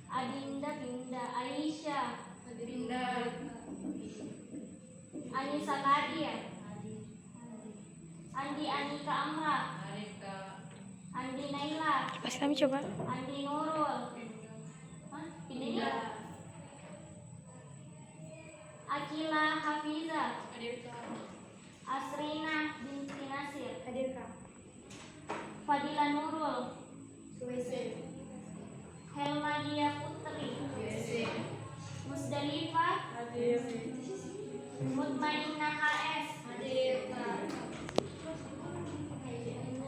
Adinda Pinda, Aisyah, Pinda, Anissa Kadia, Andi Anika Amra, Andi Naila, Pas kami coba. Andi Nurul, Pinda, Akila Hafiza, Asrina binti Nasir, Fadila Nurul, Helma Dia Putri, Musdalifah, Mutmainah HS,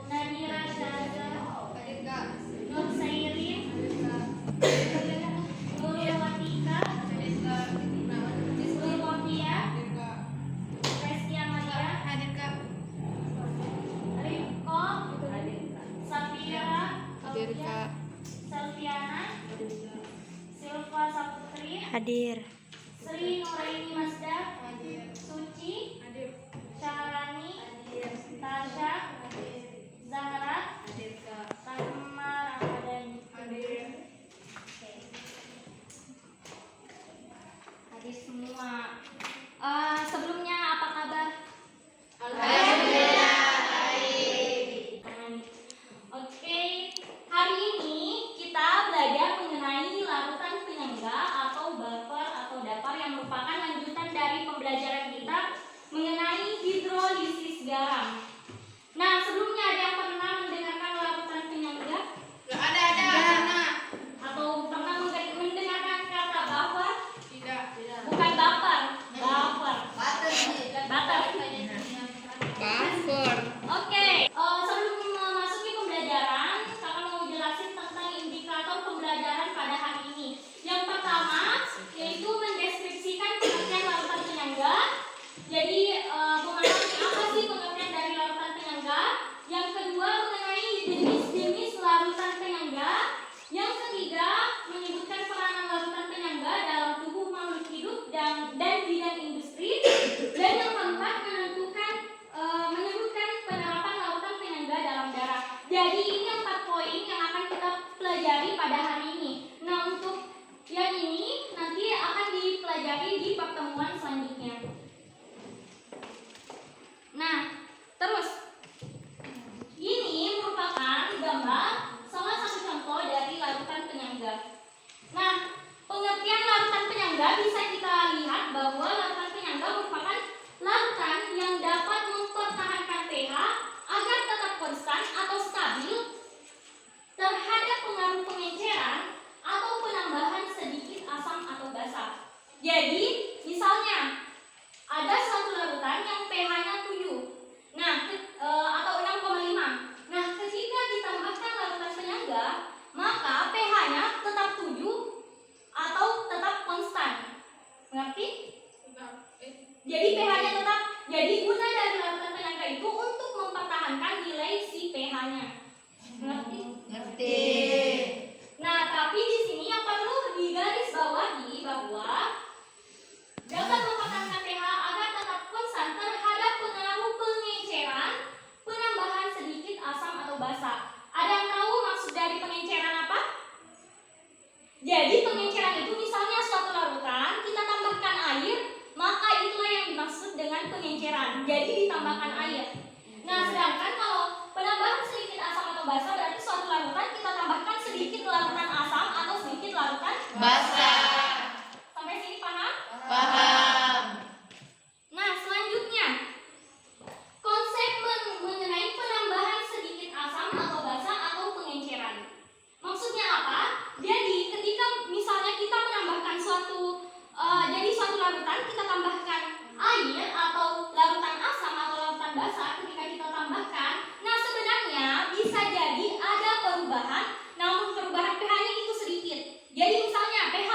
Nadira Syahzah, Nur Sairin, Nurul Watika, Nur Wafia, Restia Maria, Rifko, Safira, Selviana, Silva Saputri, Hadir. Sri Nuraini Masda, Suci, Syahrani, Tasha, Zahra, Rahma Ramadhani. Hadir semua. Sebelumnya apa kabar? Alhamdulillah. Oke, hari ini kita belajar mengenai larutan penyangga atau buffer atau dapar yang merupakan lanjutan dari pembelajaran kita mengenai hidrolisis garam. Nah, sebelumnya ada yang pernah mendengarkan larutan penyangga? Ada. Atau pernah mendengarkan kata buffer? Tidak. Bukan buffer, buffer. Butter. Buffer. Oke, sebelum memasuki pembelajaran, kakak mau jelasin tentang indikator pembelajaran pada hari ini. Yang pertama, yaitu mendeskripsikan pengertian larutan penyangga. Jadi, memahami apa sih pengertian dari larutan penyangga. Yang kedua, mengenai jenis-jenis larutan penyangga. Yang ketiga, menyebutkan peranan larutan penyangga dalam tubuh makhluk hidup dan bidang industri. Dan yang keempat, menyebutkan penerapan larutan penyangga dalam darah. Jadi ini 4 poin yang akan kita pelajari pada hari ini. Nah, untuk yang ini nanti akan dipelajari di pertemuan selanjutnya. Nah, terus ini merupakan gambar salah satu contoh dari larutan penyangga. Nah, pengertian larutan penyangga bisa kita lihat bahwa larutan penyangga merupakan larutan yang dapat mempertahankan pH agar tetap konstan atau stabil terhadap pengaruh pengenceran atau penambahan sedikit asam atau basa. Jadi, misalnya ada suatu larutan yang pH-nya 7, atau 6,5. Nah, ketika ditambahkan larutan penyangga, maka pH-nya tetap 7 atau tetap konstan. Mengerti? Jadi pH-nya tetap. Jadi guna dari larutan penyangga itu untuk mempertahankan nilai si pH-nya. Ngerti? Nah, tapi di sini yang perlu digarisbawahi bahwa dapat mempertahankan pH agar tetap konstan terhadap pengaruh pengenceran, penambahan sedikit asam atau basa. Ada yang tahu maksud dari pengenceran apa? Jadi pengenceran itu misalnya suatu larutan kita tambahkan air, maka itulah yang dimaksud dengan pengenceran. Jadi ditambahkan air. Nah, sedangkan kalau penambahan sedikit asam atau basa berarti suatu larutan kita tambahkan sedikit larutan asam atau sedikit larutan Basa. Sampai sini paham? Paham. Nah, selanjutnya konsep mengenai penambahan sedikit asam atau basa atau pengenceran. Maksudnya apa? Jadi ketika misalnya kita menambahkan suatu larutan, kita tambahkan air atau larutan asam atau larutan basa. Ketika kita tambahkan, nah sebenarnya bisa jadi ada perubahan, namun perubahan pH-nya itu sedikit. Jadi misalnya pH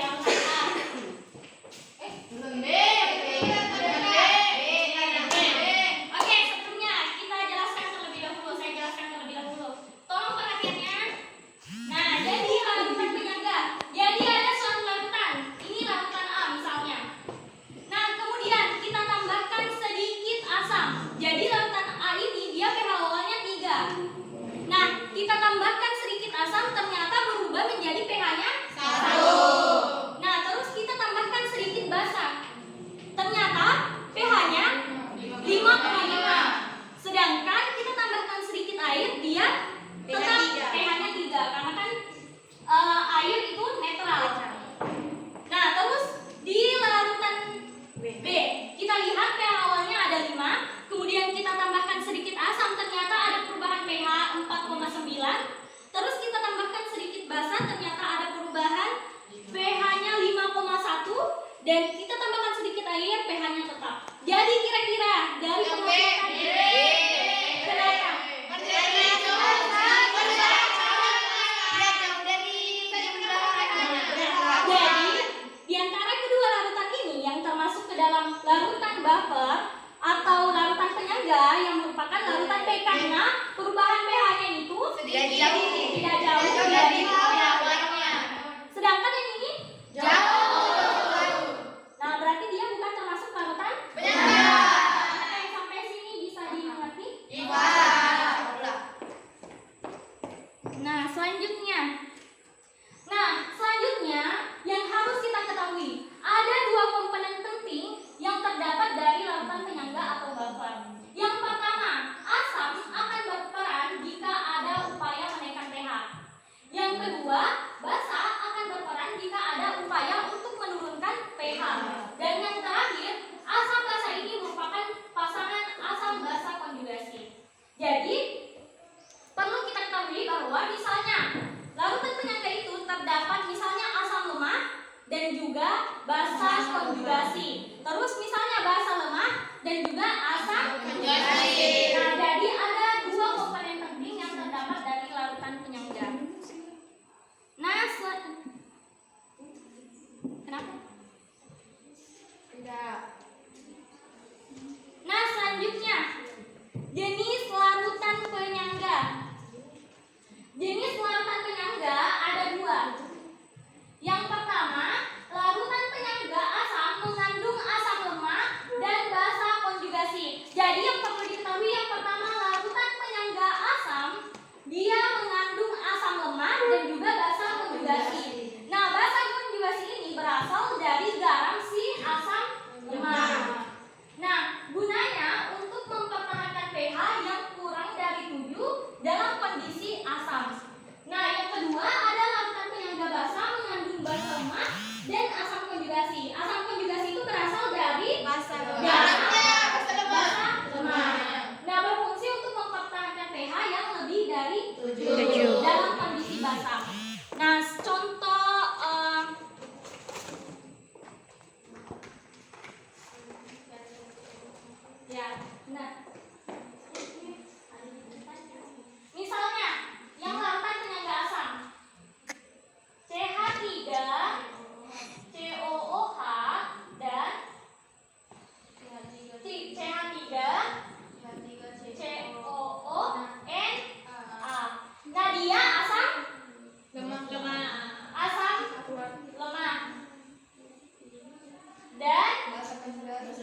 larutan A. Belum B. Oke, sebelumnya kita jelaskan terlebih dahulu. Saya jelaskan terlebih dahulu. Tolong perhatiannya. Nah, jadi larutan penyangga. Jadi ada suatu larutan. Ini larutan A misalnya. Nah, kemudian kita tambahkan sedikit asam. Jadi larutan A ini dia pH awalnya 3. Nah, kita tambahkan sedikit asam ternyata berubah menjadi pH-nya 1. Nah, terus kita tambahkan sedikit basa. Ternyata pH-nya 5,5. Sedangkan kita tambahkan sedikit air, dia tetap pH-nya 3 karena kan air itu netral. Nah, terus di larutan B, kita lihat pH awalnya ada 5, kemudian kita tambahkan sedikit asam, ternyata ada perubahan pH 4,9. Terus kita tambahkan sedikit basa, ternyata ada perubahan pH-nya 5,1, dan kita tambahkan sedikit air, pH-nya tetap. Jadi kira-kira dari pengertian kenapa? Jadi di antara kedua larutan ini yang termasuk ke dalam larutan buffer atau larutan penyangga yang merupakan larutan B, karena perubahan pH-nya itu tidak jauh dari awalnya. sedangkan yang ini Jauh. nah berarti dia bukan termasuk larutan Penyangga. Oke, sampai sini bisa dimengerti? Nah, selanjutnya yang harus kita ketahui, ada 2 komponen penting yang terdapat dari larutan penyangga atau buffer. Yang pertama, asam akan berperan jika ada upaya menaikkan pH. Yang kedua, basa akan berperan jika ada upaya untuk menurunkan pH. Dan yang terakhir, asam basa ini merupakan pasangan asam basa konjugasi. Jadi, perlu kita ketahui bahwa misalnya larutan penyangga itu terdapat misalnya asam lemah dan juga basa konjugasi. Terus misalnya basa lemah dan juga asam konjugasi. Nah, jadi ada 2 komponen penting yang terdapat dari larutan penyangga. Nah, kenapa? Nah, selanjutnya jenis larutan penyangga. Jenis larutan penyangga ada 2. Yang pertama, larutan penyangga asam mengandung asam lemah dan basa konjugasi. Jadi yang perlu diketahui yang pertama, larutan penyangga asam dia mengandung asam lemah dan juga basa konjugasi. Nah, basa konjugasi ini berasal dari garam si asam lemah. Nah, gunanya untuk mempertahankan pH yang kurang dari 7 dalam kondisi asam. Nah, yang kedua ada larutan penyangga basa mengandung basa lemah dan asam konjugasi. Asam konjugasi itu berasal dari Basa garam lemah. lemah. Nah, berfungsi untuk mempertahankan pH yang lebih dari 7 dalam kondisi basa. Nah, contoh ya, nah. Misalnya, yang larutan penyangga asam CH3, COOH dan CH3, COONA. Nah, dia asam asam lemah dan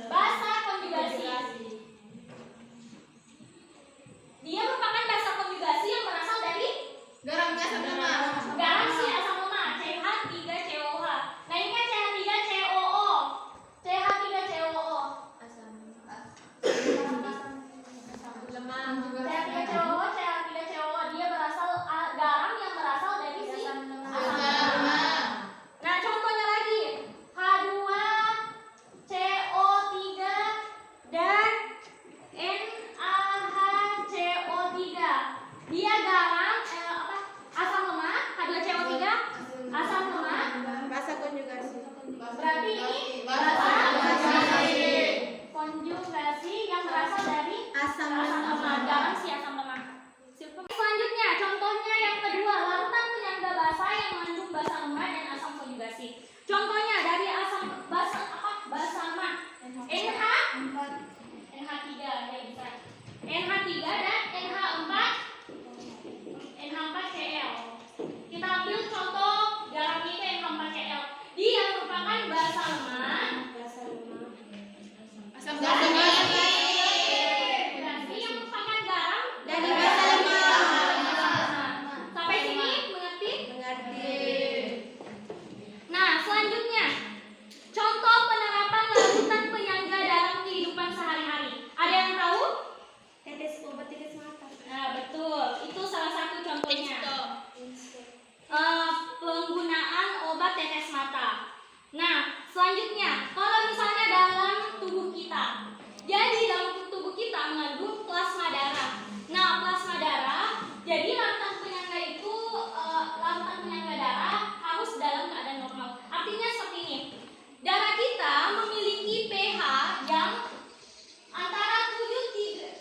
basa konjugasi. Dia merupakan basa konjugasi yang berasal dari garam asam lemah. garam si asam lemah CH3COOH. Nah, ini kan CH3COO. CH3COO. CH3COO, CH3COO dia berasal garam yang berasal dari si asam lemah. Nah, contohnya lagi H2CO3 dan NaHCO3. Dia garam asam lemah, H2CO3 asam lemah. Basa konjugasi. Berarti ini basa konjugasi yang berasal dari Asam lemah, garam si asam lemah. Selanjutnya, contohnya yang kedua, larutan penyangga basa yang mengandung basa lemah dan asam konjugasi. Contohnya dari asam basamah. NH3 ya bisa. NH3 dan NH4Cl. Kita ambil contoh garam itu NH4Cl. Dia merupakan basa lemah. Asam garam. Berarti yang merupakan garam Dari basa lemah. Sampai sini mengerti? Mengerti. Nah, selanjutnya contoh penerapan larutan penyangga dalam kehidupan sehari-hari. Ada yang tahu? Obat tetes mata. Nah, betul. Itu salah satu contohnya. Penggunaan obat tetes mata. Nah, selanjutnya, kalau misalnya dalam tubuh kita, jadi dalam tubuh kita mengandung plasma darah. Nah, plasma darah, jadi larutan penyangga itu, larutan penyangga darah harus dalam keadaan normal. Artinya seperti ini, darah kita memiliki pH yang antara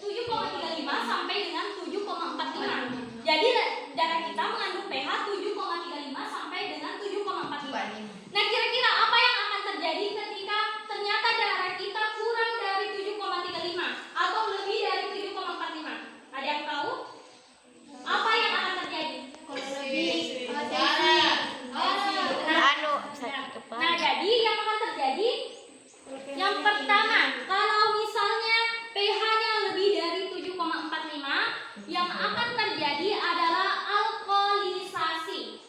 7,35 sampai dengan 7,45. Jadi darah kita mengandung pH 7,35 sampai dengan 7,45. Nah, kira-kira apa yang akan terjadi ketika ternyata darah kita kurang dari 7,35 atau lebih dari 7,45? Ada yang tahu? Apa yang akan terjadi? Nah, jadi yang akan terjadi yang pertama, kalau misalnya pH-nya lebih dari 7,45, yang akan terjadi adalah alkoholisasi.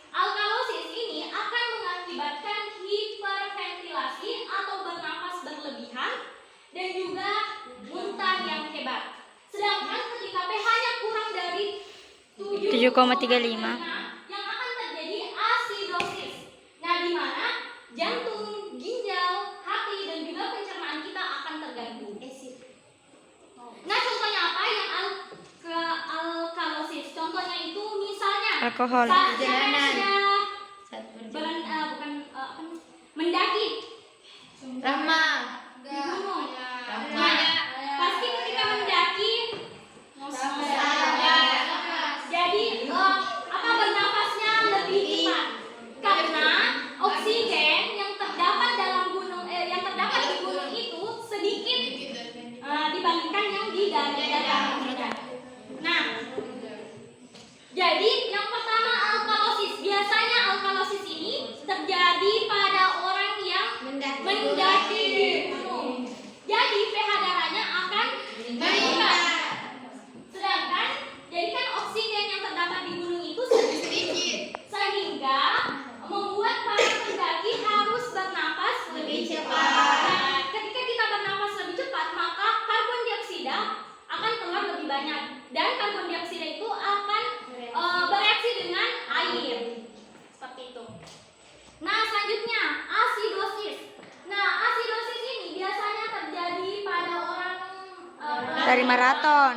Alkalosis ini akan mengakibatkan hiperventilasi atau bernafas berlebihan dan juga muntah yang hebat. Sedangkan ketika pH-nya kurang dari 7,35, yang akan terjadi asidosis. Nah, di mana jantung, ginjal, hati dan juga pencernaan kita akan terganggu. Nah, contohnya apa yang alkalosis? Contohnya itu misalnya Alkohol. mendaki Rama. di gunung. Rama. Nah, pasti ketika mendaki jadi bernafasnya lebih cepat karena oksigen yang terdapat di gunung itu sedikit dibandingkan yang di dalam kita. Nah, jadi yang pertama alkalosis. Biasanya alkalosis ini terjadi pada orang yang mendaki di gunung. Jadi pH darahnya akan meningkat. Sedangkan jadi kan oksigen yang terdapat di gunung itu sedikit, sehingga membuat para pendaki harus bernapas lebih cepat. Nah, ketika kita bernapas lebih cepat, maka karbon dioksida akan keluar lebih banyak dan karbon dioksida itu akan bereaksi dengan air. Seperti itu. Nah, selanjutnya asidosis. Nah, asidosis ini biasanya terjadi pada orang Dari maraton.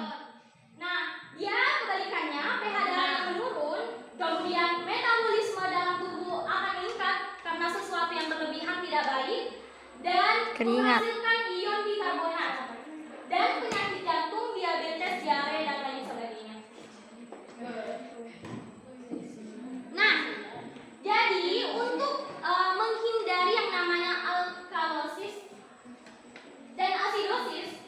Nah, dia kebalikannya, pH darahnya menurun, kemudian metabolisme dalam tubuh akan meningkat karena sesuatu yang berlebihan tidak baik dan Keringat. menghasilkan ion bikarbonat dan penyakit jantung, diabetes, diare dan lain sebagainya. Nah, jadi untuk menghindari yang namanya alkalosis dan asidosis,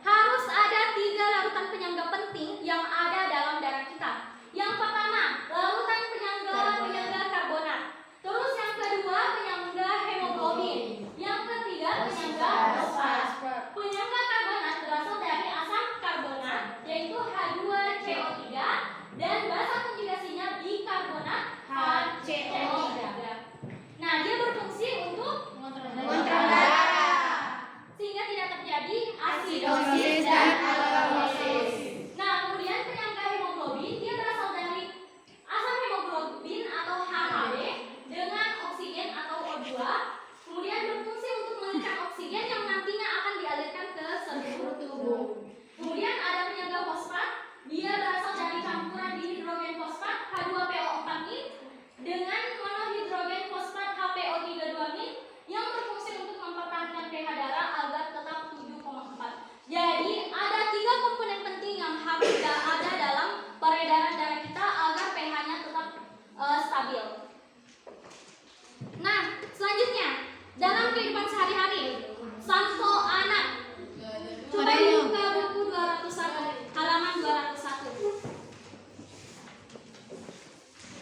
harus ada 3 larutan penyangga penting yang ada dalam darah kita. Yang pertama, larutan penyangga karbonat. Terus yang kedua, penyangga hemoglobin. Yang ketiga, penyangga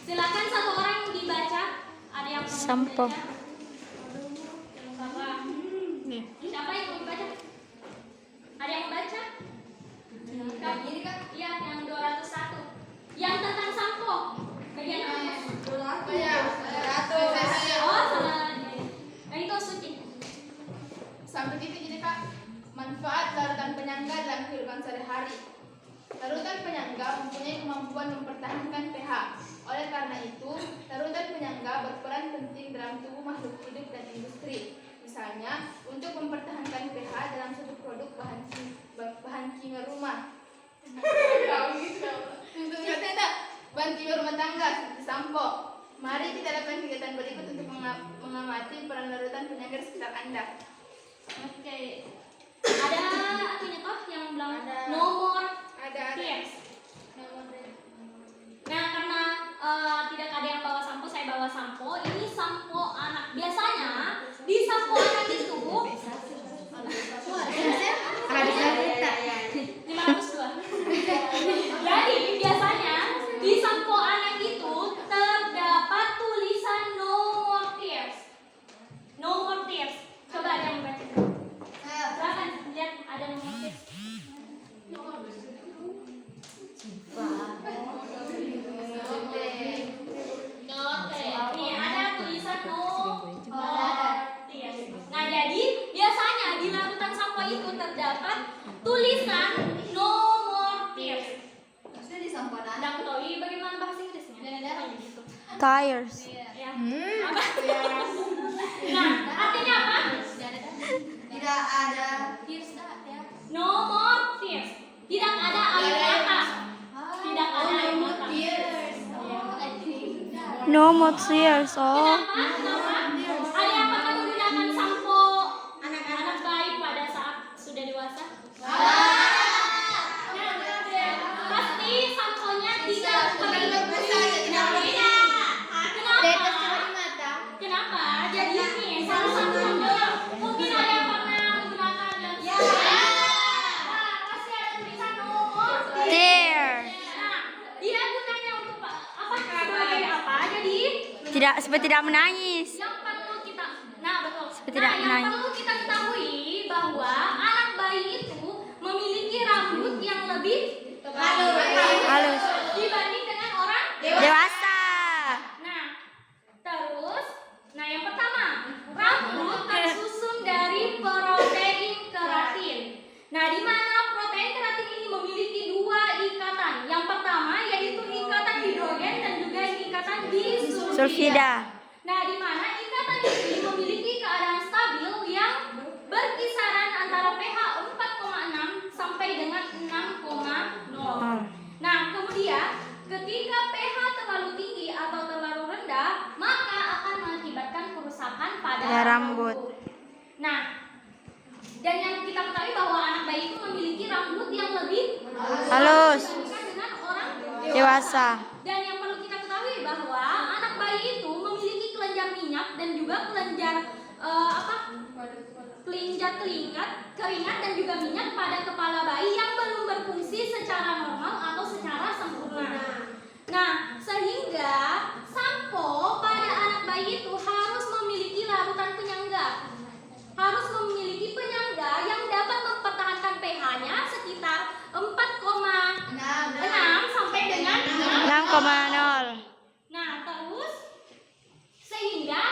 Silakan satu orang dibaca. Ada yang mau Sampo. membaca? Siapa? Siapa yang mau dibaca? Ada yang mau baca? Kak, ini Kak. Iya, yang 201. Yang tentang sampo. Bagian apa? Oh, salah. Yang itu suci. Sampai titik ini Kak, manfaat larutan penyangga dalam kehidupan sehari-hari. Larutan penyangga mempunyai kemampuan mempertahankan pH. Oleh karena itu, larutan penyangga berperan penting dalam tubuh makhluk hidup dan industri. Misalnya, untuk mempertahankan pH dalam suatu produk bahan kimia rumah. Bahan kimia rumah tangga seperti sampo. Mari kita lakukan kegiatan berikut untuk mengamati peran larutan penyangga di sekitar Anda. Oke. Ada akunya toh yang bilang nomor tips. Nah, karena tidak ada yang bawa sampo, saya bawa sampo. Ini sampo anak. Biasanya di sampo anak itu 502. Jadi biasanya di sampo anak itu terdapat tulisan nomor tips. Nomor tips. Coba ada yang baca. Silakan lihat ada nomor tips. Nih ada tulisan nomor tips. Nah jadi biasanya di larutan sampo itu terdapat tulisan nomor tips. Anda ketahui bagaimana bahasa Inggrisnya? Gitu. Tires. Ya. Apa? Nah, artinya apa? Tidak ada Nomor tips. Tidak ada air mata. Tidak ada air mata. No more tears. Oh. Kenapa? Kenapa? Ada yang pernah menggunakan sampo anak bayi pada saat sudah dewasa? Pasti samponya tidak Kenapa? Jadi ini salah satu contohnya mungkin ada yang pernah menggunakan dan pasti ada tulisan nomor Tears. Nah, dia gunanya untuk apa? Sebagai apa? Jadi Seperti tidak menangis. yang perlu kita, nah betul. Seperti Nah, tidak yang menangis. perlu kita ketahui bahwa anak bayi itu memiliki rambut yang lebih Halus. dibanding dengan orang Dewasa. Nah, terus, yang pertama, rambut tersusun dari protein keratin. Nah, di mana protein keratin ini memiliki dua ikatan. Yang pertama yaitu ikatan hidrogen dan juga ikatan disulfida. Sulfida. Nah, di mana ikatan ini memiliki keadaan stabil yang berkisaran antara pH 4,6 sampai dengan 6,0. Nah, kemudian ketika pH terlalu tinggi atau terlalu rendah, maka akan mengakibatkan kerusakan pada Pada rambut. Nah, dan yang kita ketahui bahwa anak bayi itu memiliki rambut yang lebih Halus. dibandingkan dengan orang Dewasa. Dan yang perlu kita ketahui bahwa anak bayi itu memiliki kelenjar minyak dan juga kelenjar keringat dan juga minyak pada kepala bayi yang belum berfungsi secara normal atau secara sempurna. Nah, sehingga sampo pada anak bayi itu harus memiliki larutan penyangga. Harus memiliki penyangga yang dapat mempertahankan pH-nya sekitar 4,6 sampai dengan 6,0. Nah, terus sehingga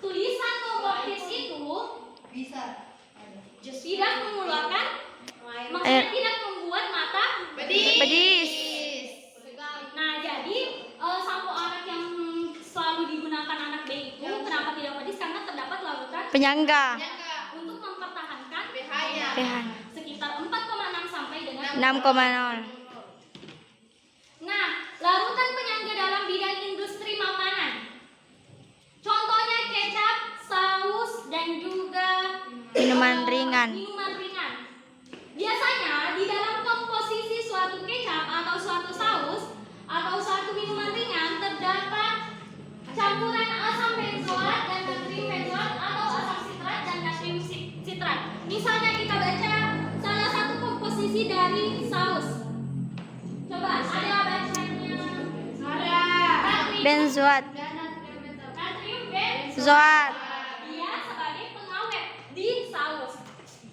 tulisan nomor tips itu tidak mengeluarkan, maksudnya tidak membuat mata Pedis. Nah, jadi sampo anak yang selalu digunakan anak bayi itu kenapa tidak pedis? Karena terdapat larutan Penyangga. untuk mempertahankan pH sekitar 4,6 sampai dengan 6,0. Nah, larutan penyangga dalam bidang industri makanan. Contohnya kecap, saus, dan juga Minuman ringan. Minuman ringan. Biasanya di dalam komposisi suatu kecap atau suatu saus atau suatu minuman ringan terdapat campuran asam benzoat dan natrium benzoat atau asam sitrat dan natrium sitrat. Misalnya kita baca salah satu komposisi dari saus. Coba ada bacanya. Ada. benzoat. Natrium benzoat. Zoat. Dia sebagai pengawet di saus.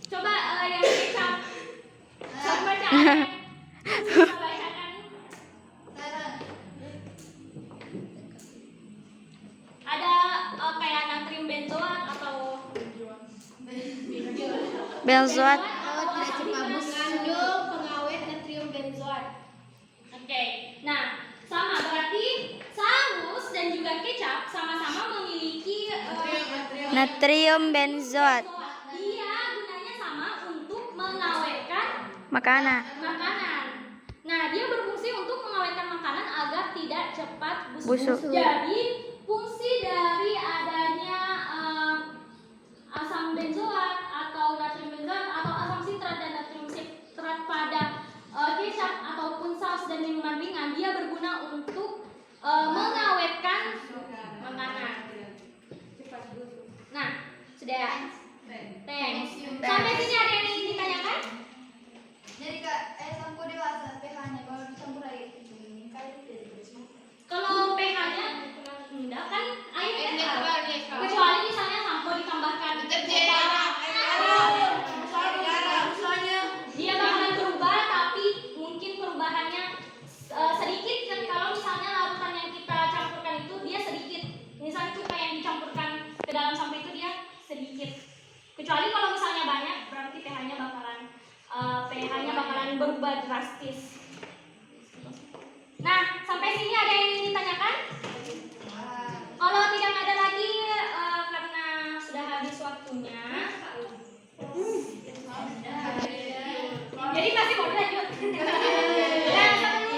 Coba yang kecap. Coba baca. Bisa bacakan. Ada kayak natrium benzoat atau Benzoat. mengandung pengawet natrium benzoat. Oke, nah sama berarti saus dan juga kecap sama-sama memiliki Natrium benzoat. dia gunanya sama untuk mengawetkan Makanan. makanan. Nah, dia berfungsi untuk mengawetkan makanan agar tidak cepat Busuk. Jadi, fungsi dari adanya asam benzoat atau natrium benzoat atau asam sitrat dan natrium sitrat pada kecap ataupun saus dan minuman ringan, dia berguna untuk mengawetkan makanan. Nah, sudah ya? Thanks. Sampai sini ada yang ingin ditanyakan? Jadi kak, sampo dewasa pH-nya kalau dicampur air Kalau pH-nya enggak kan air Air netral. netral. Kecuali misalnya sampo ditambahkan Deterjen. dia bakalan berubah, tapi mungkin perubahannya sedikit kan. Kalau misalnya larutan yang kita campurkan itu dia sedikit, misalnya cuka yang dicampurkan ke dalam sampo itu dia sedikit. Kecuali kalau misalnya banyak, berarti pH-nya bakalan berubah drastis. Nah, sampai sini ada yang ingin ditanyakan? Kalau tidak ada lagi karena sudah habis waktunya. Jadi masih mau lanjut.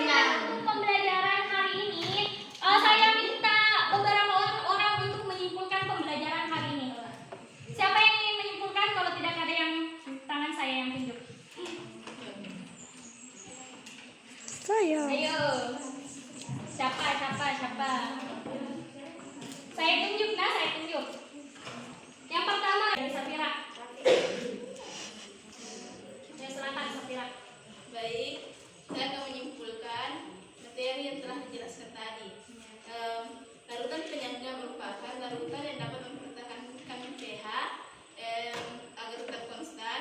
Nah, sebelum pembelajaran hari ini, saya minta beberapa orang untuk menyimpulkan pembelajaran hari ini. Siapa yang ingin menyimpulkan? Kalau tidak ada yang tangan saya yang tunjuk. Saya. Ayo. Siapa? Saya tunjuk, saya tunjuk. Yang pertama dari Safira. Ya, silakan Safira. Baik, saya akan menyimpulkan materi yang telah dijelaskan tadi. Larutan penyangga merupakan larutan yang dapat mempertahankan pH agar tetap konstan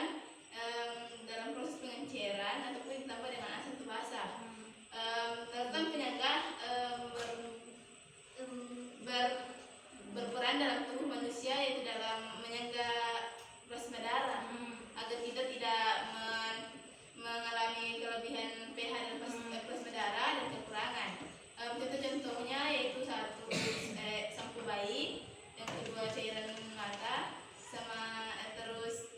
dalam proses pengenceran ataupun ditambah dengan asam atau basa. Larutan penyangga berperan dalam tubuh manusia, yaitu dalam menyangga plasma darah agar kita tidak mengalami kelebihan pH dan plasma darah dan kekurangan. Contoh-contohnya yaitu satu sampo bayi, yang kedua cairan mata, sama terus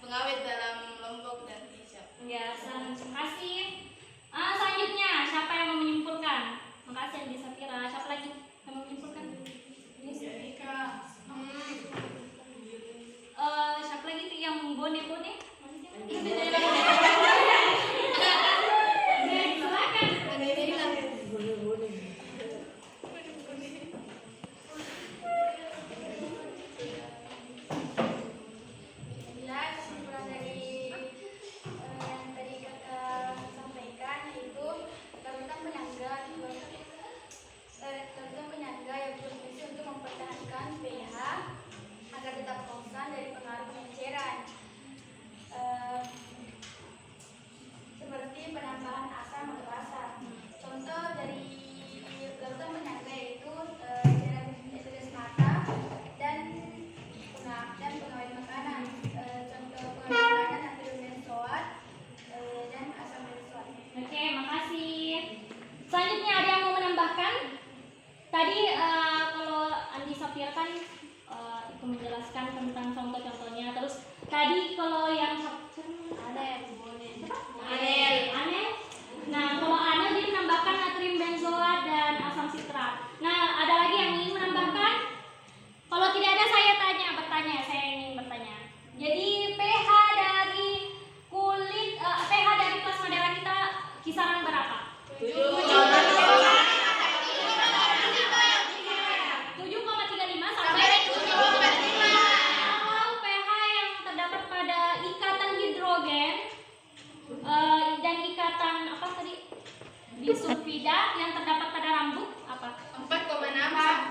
pengawet dalam lombok dan kecap. Ya, terima kasih. Selanjutnya, siapa yang mau menyimpulkan? Makasih Andi Safira. Siapa lagi yang mau menyimpulkan? Siapa lagi tuh yang bone-bone? Silakan. Ya, kesimpulan dari yang tadi kakak sampaikan yaitu larutan penyangga yang berfungsi untuk mempertahankan pH agar tetap konstan dari pengaruh pengenceran, seperti penambahan asam atau basa. Contoh dari larutan penyangga yaitu cairan estetis mata dan pengawet makanan. Contoh pengawet makanan natrium benzoat dan asam benzoat. Oke, makasih. Selanjutnya ada yang mau menambahkan? Tadi kalau Andi Safira kan itu menjelaskan tentang contoh-contohnya. Terus tadi kalau yang Aneh. Nah, kalau Aneh dia menambahkan natrium benzoat dan asam sitrat. Nah, ada lagi yang ingin menambahkan? Kalau tidak ada saya ingin bertanya. Jadi pH dari kulit, pH dari plasma darah kita kisaran berapa? 7,35 sampai 7,45. Kalau pH yang terdapat pada ikatan hidrogen dan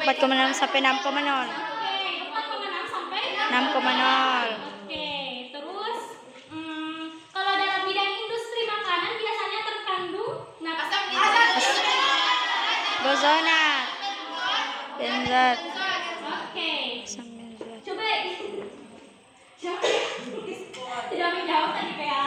4,6 sampai 6,0. Oke, 4,6 sampai 6,0. Oke, terus kalau dalam bidang industri makanan biasanya terkandung Asam asam Bozonat. Benzot. Oke, Asam benzot. coba siapa tidak menjawab tadi PA.